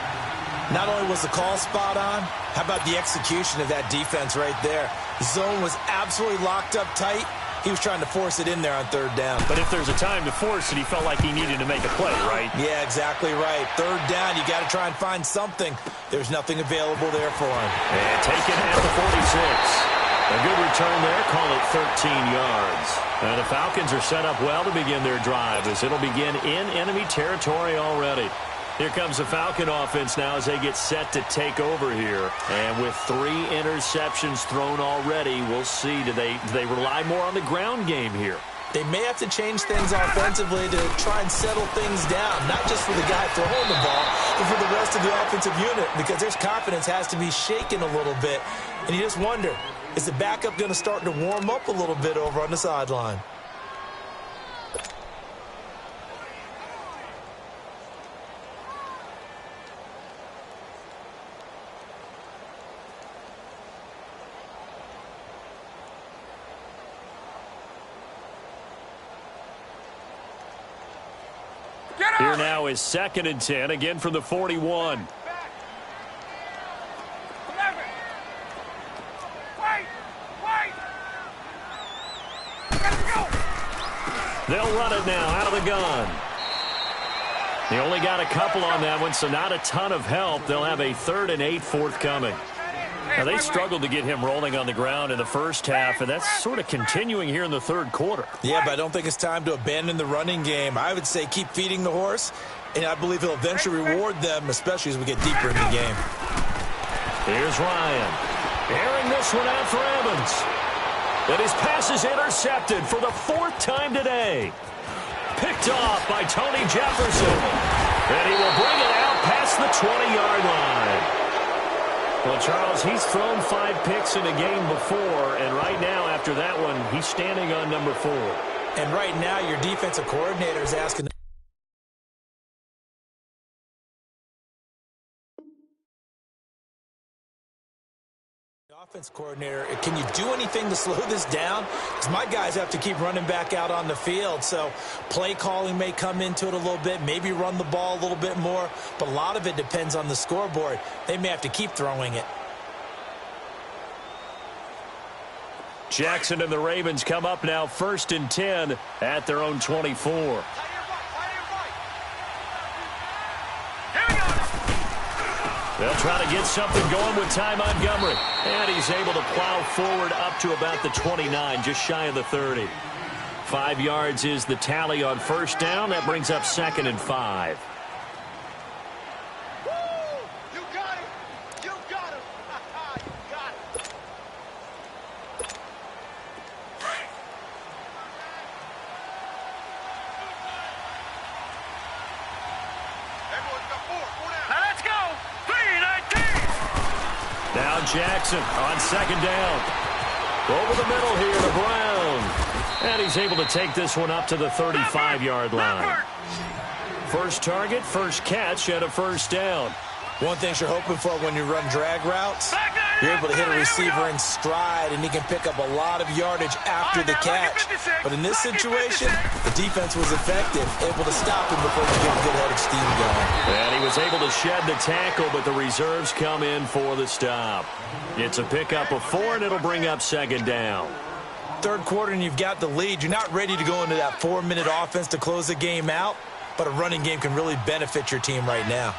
Speaker 4: Not only was the call spot on, how about the execution of that defense right there? The zone was absolutely locked up tight. He was trying to force it in there on 3rd down.
Speaker 1: But if there's a time to force it, he felt like he needed to make a play, right?
Speaker 4: Yeah, exactly right. 3rd down, you got to try and find something. There's nothing available there for him.
Speaker 1: And taken at the 46. A good return there, call it 13 yards. And the Falcons are set up well to begin their drive as it'll begin in enemy territory already. Here comes the Falcon offense now as they get set to take over here. And with 3 interceptions thrown already, we'll see, do they rely more on the ground game here?
Speaker 4: They may have to change things offensively to try and settle things down, not just for the guy throwing the ball, but for the rest of the offensive unit, because their confidence has to be shaken a little bit. And you just wonder, is the backup going to start to warm up a little bit over on the sideline?
Speaker 1: Here now is 2nd and 10, again from the 41. They'll run it now out of the gun. They only got a couple on that one, so not a ton of help. They'll have a 3rd and 8 forthcoming. Now, they struggled to get him rolling on the ground in the first half, and that's sort of continuing here in the third quarter.
Speaker 2: Yeah, but I don't think it's time to abandon the running game. I would say keep feeding the horse, and I believe he'll eventually reward them, especially as we get deeper in the game.
Speaker 1: Here's Ryan. Airing this one out for Evans. And his pass is intercepted for the fourth time today. Picked off by Tony Jefferson. And he will bring it out past the 20-yard line. Well, Charles, he's thrown 5 picks in a game before, and right now, after that one, he's standing on number 4.
Speaker 4: And right now, your defensive coordinator is asking offense coordinator, can you do anything to slow this down? Because my guys have to keep running back out on the field, so play calling may come into it a little bit, maybe run the ball a little bit more, but a lot of it depends on the scoreboard. They may have to keep throwing it.
Speaker 1: Jackson and the Ravens come up now 1st and 10 at their own 24. They'll try to get something going with Ty Montgomery. And he's able to plow forward up to about the 29, just shy of the 30. 5 yards is the tally on first down. That brings up 2nd and 5.
Speaker 3: You got him. You got him. You got him. Everyone's got 4. 4 down. Now let's go. 3-19.
Speaker 1: Now Jackson on 2nd down. Over the middle here to Brown. And he's able to take this one up to the 35-yard line. First target, first catch, and a first down.
Speaker 2: One thing you're hoping for when you run drag routes, you're able to hit a receiver in stride, and he can pick up a lot of yardage after the catch. But in this situation, the defense was effective, able to stop him before he get a good head of steam going.
Speaker 1: And he was able to shed the tackle, but the reserves come in for the stop. It's a pickup of 4, and it'll bring up 2nd down.
Speaker 2: Third quarter, and you've got the lead. You're not ready to go into that 4-minute offense to close the game out, but a running game can really benefit your team right now.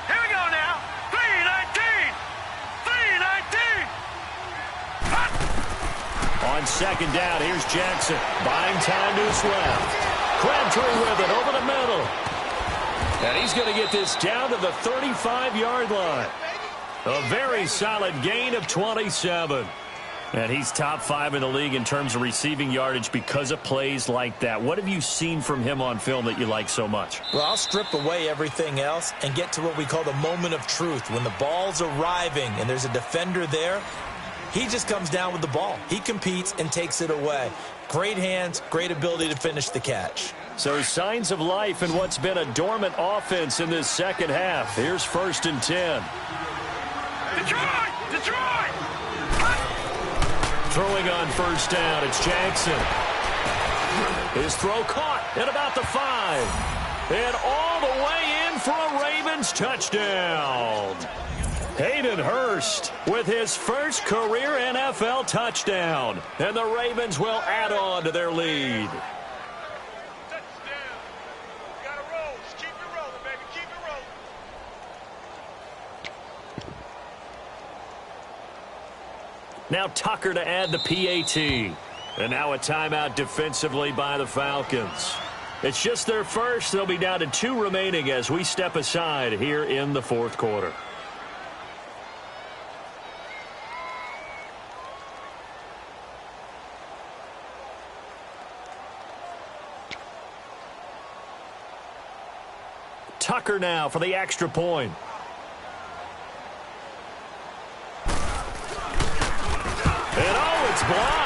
Speaker 3: Here we go now. 3-19. 3-19.
Speaker 1: On 2nd down, here's Jackson. Buying time to his left. Crabtree with it over the middle. And he's going to get this down to the 35-yard line. A very solid gain of 27. And he's top 5 in the league in terms of receiving yardage because of plays like that. What have you seen from him on film that you like so much?
Speaker 2: Well, I'll strip away everything else and get to what we call the moment of truth. When the ball's arriving and there's a defender there, he just comes down with the ball. He competes and takes it away. Great hands, great ability to finish the catch.
Speaker 1: So signs of life in what's been a dormant offense in this second half. Here's 1st and 10.
Speaker 3: Detroit! Detroit!
Speaker 1: Throwing on first down, it's Jackson. His throw caught at about the 5. And all the way in for a Ravens touchdown. Hayden Hurst with his first career NFL touchdown. And the Ravens will add on to their lead.
Speaker 3: Touchdown. You gotta roll. Just keep it rolling, baby. Keep it rolling.
Speaker 1: Now Tucker to add the PAT. And now a timeout defensively by the Falcons. It's just their first. They'll be down to 2 remaining as we step aside here in the 4th quarter. Tucker now for the extra point. And oh, it's blocked.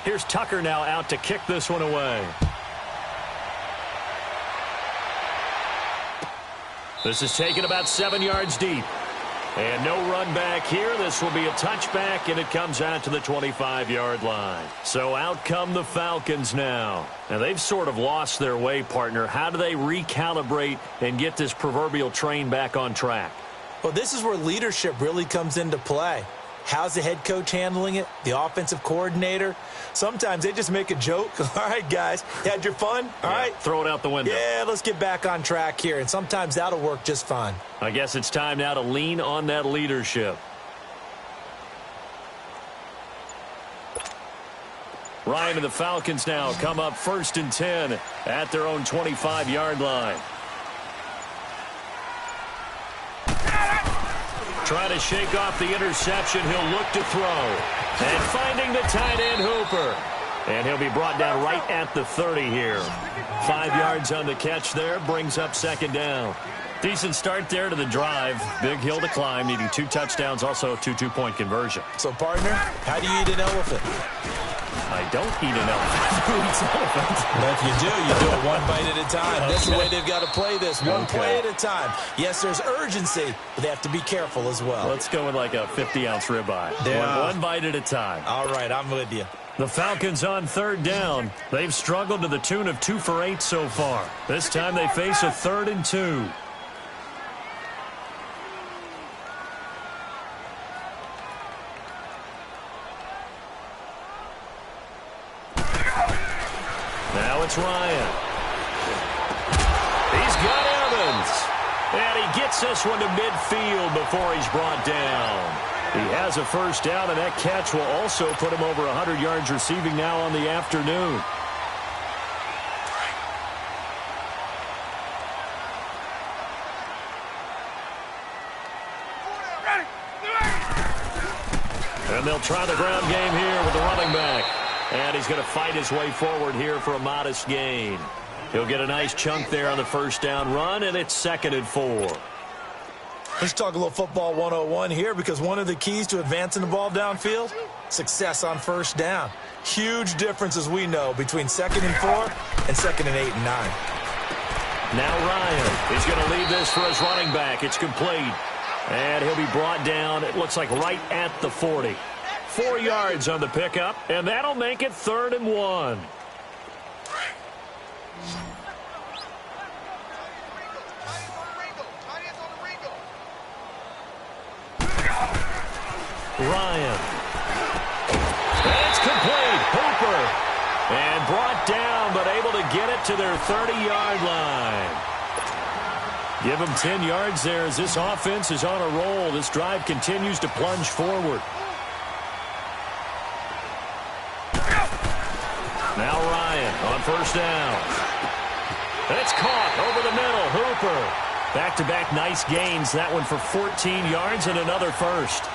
Speaker 1: Here's Tucker now out to kick this one away. This is taken about 7 yards deep. And no run back here. This will be a touchback, and it comes out to the 25-yard line. So out come the Falcons now. Now, they've sort of lost their way, partner. How do they recalibrate and get this proverbial train back on track?
Speaker 4: Well, this is where leadership really comes into play. How's the head coach handling it? The offensive coordinator? Sometimes they just make a joke. All right, guys, you had your fun? All right.
Speaker 1: Throw it out the window.
Speaker 4: Yeah, let's get back on track here. And sometimes that'll work just fine.
Speaker 1: I guess it's time now to lean on that leadership. Ryan and the Falcons now come up 1st and 10 at their own 25-yard line. Trying to shake off the interception. He'll look to throw. And finding the tight end, Hooper. And he'll be brought down right at the 30 here. 5 yards on the catch there. Brings up 2nd down. Decent start there to the drive. Big hill to climb, needing 2 touchdowns, also a 2 two-point conversion.
Speaker 4: So, partner, how do you eat an elephant?
Speaker 1: I don't eat an elephant. Who eats an elephant?
Speaker 4: But if you do it one bite at a time. Okay. That's the way they've got to play this, one play at a time. Yes, there's urgency, but they have to be careful as well.
Speaker 1: Let's go with like a 50-ounce ribeye.
Speaker 4: Yeah.
Speaker 1: One bite at a time.
Speaker 4: All right, I'm with you.
Speaker 1: The Falcons on 3rd down. They've struggled to the tune of 2 for 8 so far. This time they face a 3rd and 2. Now it's Ryan. He's got Evans. And he gets this one to midfield before he's brought down. He has a 1st down, and that catch will also put him over 100 yards receiving now on the afternoon. And they'll try the ground game here with the running back. And he's going to fight his way forward here for a modest gain. He'll get a nice chunk there on the 1st down run, and it's 2nd and 4.
Speaker 4: Let's talk a little football 101 here, because one of the keys to advancing the ball downfield, success on 1st down. Huge difference, as we know, between 2nd and 4 and 2nd and 8 and 9.
Speaker 1: Now Ryan is going to lead this for his running back. It's complete. And he'll be brought down, it looks like right at the 40. 4 yards on the pickup, and that'll make it 3rd and 1. Ryan. And it's complete. Hooper. And brought down, but able to get it to their 30-yard line. Give them 10 yards there as this offense is on a roll. This drive continues to plunge forward. Now Ryan on 1st down. It's caught over the middle. Hooper. Back-to-back nice gains. That one for 14 yards and another 1st.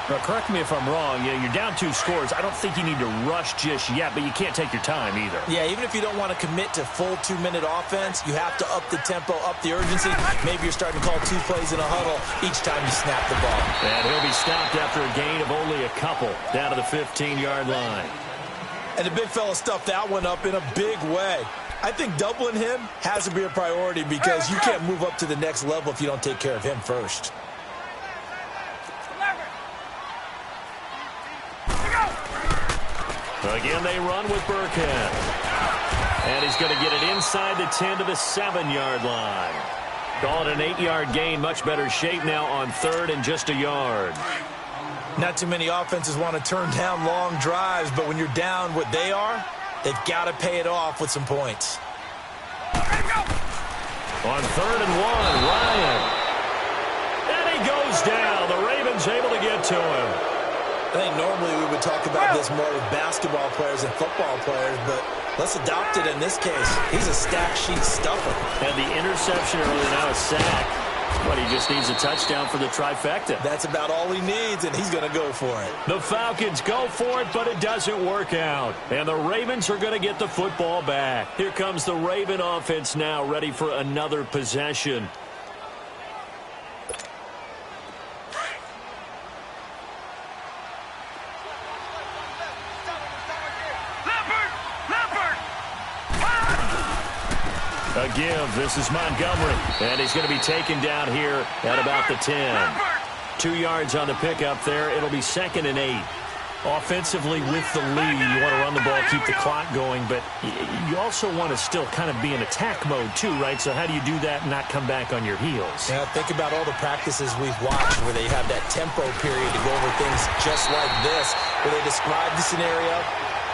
Speaker 1: Now, correct me if I'm wrong. You're down 2 scores. I don't think you need to rush just yet, but you can't take your time either.
Speaker 4: Yeah, even if you don't want to commit to full 2-minute offense, you have to up the tempo, up the urgency. Maybe you're starting to call 2 plays in a huddle each time you snap the ball.
Speaker 1: And he'll be stopped after a gain of only a couple down to the 15-yard line.
Speaker 4: And the big fella stuffed that one up in a big way. I think doubling him has to be a priority, because you can't move up to the next level if you don't take care of him first.
Speaker 1: Again, they run with Burkhead. And he's going to get it inside the 10 to the 7-yard line. Call it an 8-yard gain. Much better shape now on 3rd and just a yard.
Speaker 4: Not too many offenses want to turn down long drives, but when you're down what they are, they've got to pay it off with some points.
Speaker 1: On 3rd and 1, Ryan. And he goes down. The Ravens able to get to him.
Speaker 4: I think normally we would talk about this more with basketball players and football players, but let's adopt it in this case. He's a stack sheet stuffer.
Speaker 1: And the interception earlier, now a sack. But he just needs a touchdown for the trifecta.
Speaker 4: That's about all he needs, and he's going to go for it.
Speaker 1: The Falcons go for it, but it doesn't work out. And the Ravens are going to get the football back. Here comes the Raven offense now, ready for another possession. give. This is Montgomery, and he's going to be taken down here at about the 10. 2 yards on the pickup there. It'll be 2nd and 8. Offensively, with the lead, you want to run the ball, keep the clock going, but you also want to still kind of be in attack mode too, right? So how do you do that and not come back on your heels?
Speaker 4: Yeah, think about all the practices we've watched where they have that tempo period to go over things just like this, where they describe the scenario,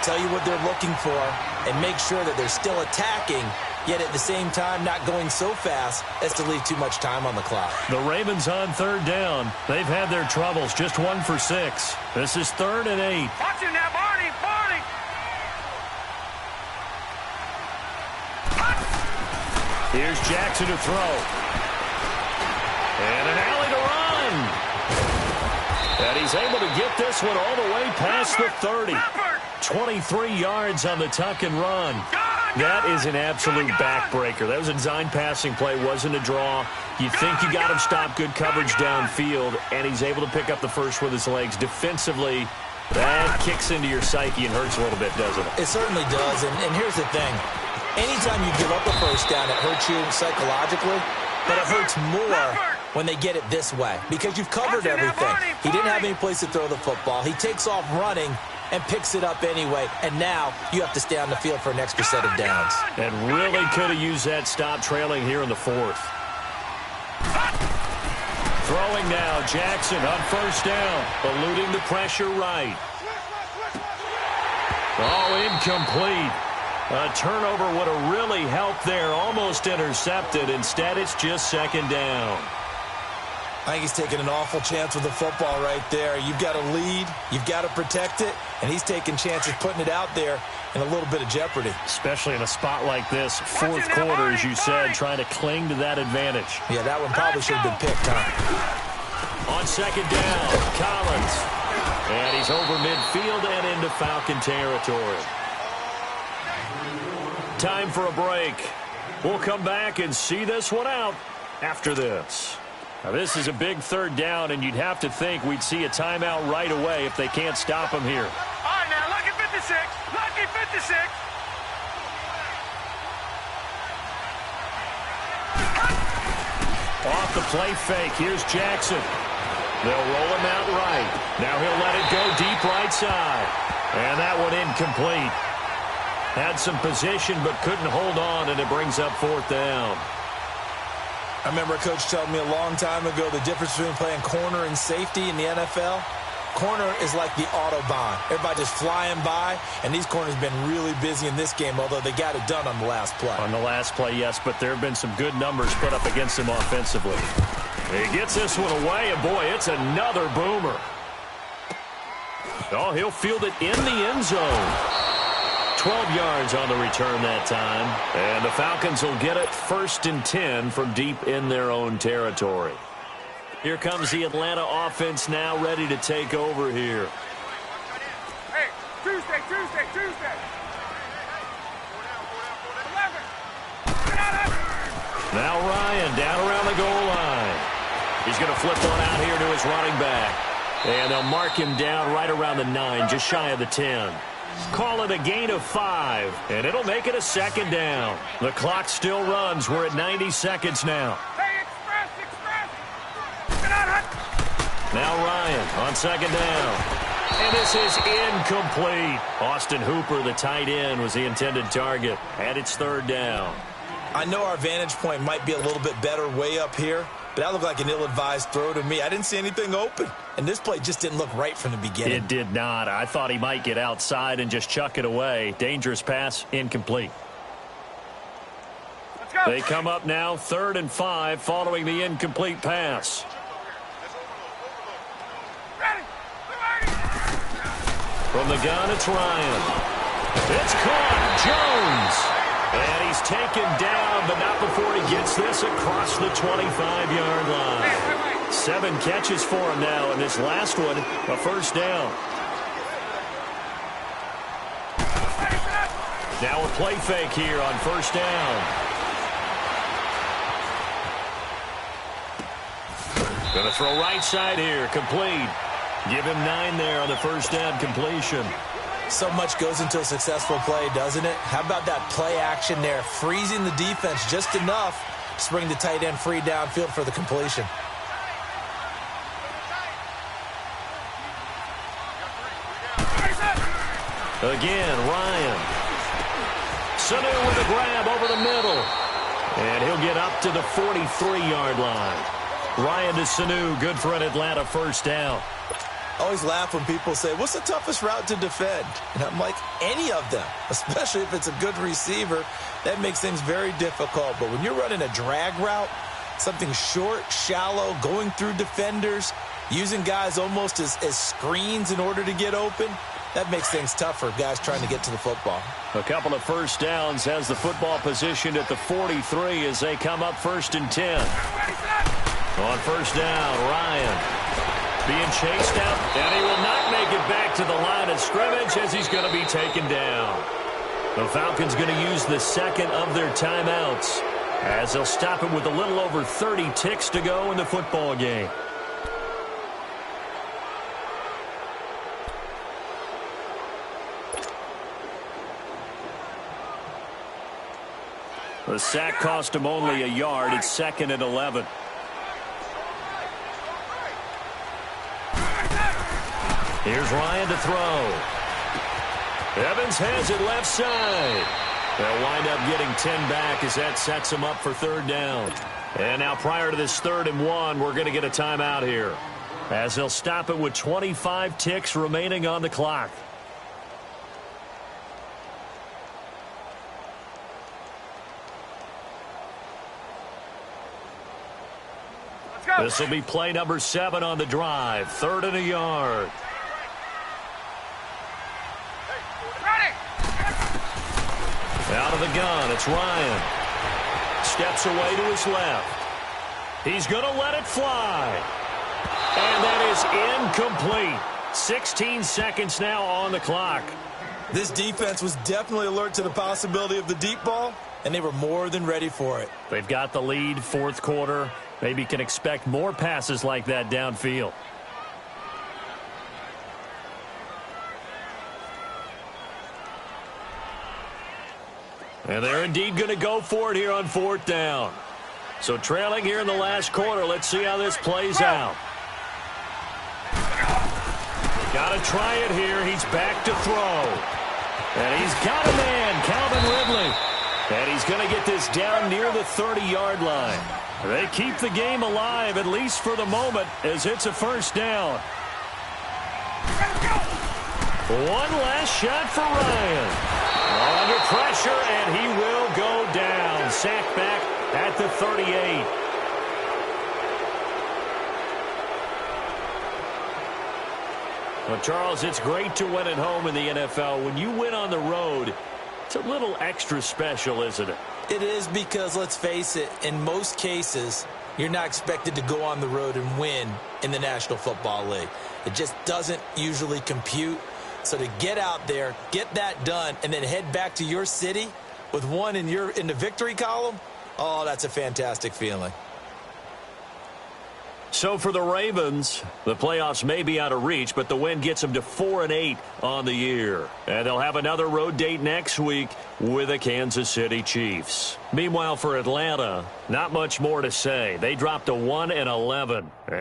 Speaker 4: tell you what they're looking for, and make sure that they're still attacking, yet at the same time not going so fast as to leave too much time on the clock.
Speaker 1: The Ravens on 3rd down. They've had their troubles, just 1 for 6. This is 3rd and 8.
Speaker 3: Watch him now, Barney! Barney!
Speaker 1: Here's Jackson to throw. And an alley to run. And he's able to get this one all the way past the 30. 23 yards on the tuck and run. That is an absolute backbreaker. That was a design passing play, wasn't a draw. You think you got him stopped, good coverage downfield, and he's able to pick up the first with his legs. Defensively, that kicks into your psyche and hurts a little bit, doesn't it?
Speaker 4: It certainly does, and here's the thing. Anytime you give up a first down, it hurts you psychologically, but it hurts more when they get it this way because you've covered everything. He didn't have any place to throw the football. He takes off running and picks it up anyway, and now you have to stay on the field for an extra set of downs.
Speaker 1: And really could have used that stop trailing here in the 4th. Throwing now, Jackson on 1st down, eluding the pressure right. Oh, incomplete. A turnover would have really helped there, almost intercepted. Instead, it's just 2nd down.
Speaker 4: I think he's taking an awful chance with the football right there. You've got to lead, you've got to protect it, and he's taking chances putting it out there in a little bit of jeopardy.
Speaker 1: Especially in a spot like this, 4th quarter, as you said, trying to cling to that advantage.
Speaker 4: Yeah, that one probably should have been picked, huh?
Speaker 1: On 2nd down, Collins. And he's over midfield and into Falcon territory. Time for a break. We'll come back and see this one out after this. Now, this is a big 3rd down, and you'd have to think we'd see a timeout right away if they can't stop him here.
Speaker 3: All right, now, lucky 56. Lucky 56.
Speaker 1: Off the play fake. Here's Jackson. They'll roll him out right. Now he'll let it go deep right side. And that one incomplete. Had some position but couldn't hold on, and it brings up 4th down.
Speaker 4: I remember a coach telling me a long time ago the difference between playing corner and safety in the NFL. Corner is like the Autobahn. Everybody just flying by, and these corners have been really busy in this game, although they got it done on the last play.
Speaker 1: On the last play, yes, but there have been some good numbers put up against him offensively. He gets this one away, and boy, it's another boomer. Oh, he'll field it in the end zone. 12 yards on the return that time. And the Falcons will get it 1st and 10 from deep in their own territory. Here comes the Atlanta offense now ready to take over here.
Speaker 3: Hey, Tuesday. 11.
Speaker 1: Now Ryan down around the goal line. He's going to flip one out here to his running back. And they'll mark him down right around the 9, just shy of the 10. Call it a gain of 5, and it'll make it a 2nd down. The clock still runs. We're at 90 seconds now.
Speaker 3: Hey, express. Get out,
Speaker 1: Now Ryan on 2nd down. And this is incomplete. Austin Hooper, the tight end, was the intended target. And it's 3rd down.
Speaker 4: I know our vantage point might be a little bit better way up here, but that looked like an ill-advised throw to me. I didn't see anything open, and this play just didn't look right from the beginning.
Speaker 1: It did not. I thought he might get outside and just chuck it away. Dangerous pass, incomplete.
Speaker 3: Let's go.
Speaker 1: They come up now, 3rd and 5, following the incomplete pass.
Speaker 3: Ready.
Speaker 1: From the gun, it's Ryan. It's caught. Jones. And he's taken down, but not before he gets this across the 25-yard line. 7 catches for him now, and this last one, a 1st down. Now a play fake here on 1st down. Going to throw right side here, complete. Give him 9 there on the 1st down completion.
Speaker 4: So much goes into a successful play, doesn't it? How about that play action there, freezing the defense just enough to bring the tight end free downfield for the completion.
Speaker 1: Again, Ryan. Sanu with a grab over the middle. And he'll get up to the 43-yard line. Ryan to Sanu, good for an Atlanta first down.
Speaker 2: I always laugh when people say, what's the toughest route to defend? And I'm like, any of them, especially if it's a good receiver. That makes things very difficult. But when you're running a drag route, something short, shallow, going through defenders, using guys almost as screens in order to get open, that makes things tough for guys trying to get to the football.
Speaker 1: A couple of first downs has the football positioned at the 43 as they come up 1st and 10. On first down, Ryan being chased out, and he will not make it back to the line of scrimmage as he's going to be taken down. The Falcons going to use the second of their timeouts as they'll stop him with a little over 30 ticks to go in the football game. The sack cost him only a yard. It's 2nd and 11. Here's Ryan to throw. Evans has it left side. They'll wind up getting 10 back as that sets him up for 3rd down. And now prior to this 3rd and 1, we're going to get a timeout here as they'll stop it with 25 ticks remaining on the clock. This will be play number 7 on the drive. 3rd and a yard. Out of the gun, it's Ryan. Steps away to his left. He's going to let it fly. And that is incomplete. 16 seconds now on the clock.
Speaker 2: This defense was definitely alert to the possibility of the deep ball, and they were more than ready for it.
Speaker 1: They've got the lead, 4th quarter. Maybe can expect more passes like that downfield. And they're indeed going to go for it here on 4th down. So trailing here in the last quarter. Let's see how this plays out. Got to try it here. He's back to throw. And he's got a man, Calvin Ridley. And he's going to get this down near the 30-yard line. They keep the game alive, at least for the moment, as it's a 1st down. One last shot for Ryan. Under pressure, and he will go down. Sacked back at the 38. Well, Charles, it's great to win at home in the NFL. When you win on the road, it's a little extra special, isn't it?
Speaker 4: It is because, let's face it, in most cases, you're not expected to go on the road and win in the National Football League. It just doesn't usually compute. So to get out there, get that done, and then head back to your city with one in the victory column, oh, that's a fantastic feeling.
Speaker 1: So for the Ravens, the playoffs may be out of reach, but the win gets them to 4-8 on the year. And they'll have another road date next week with the Kansas City Chiefs. Meanwhile, for Atlanta, not much more to say. They dropped to 1-11.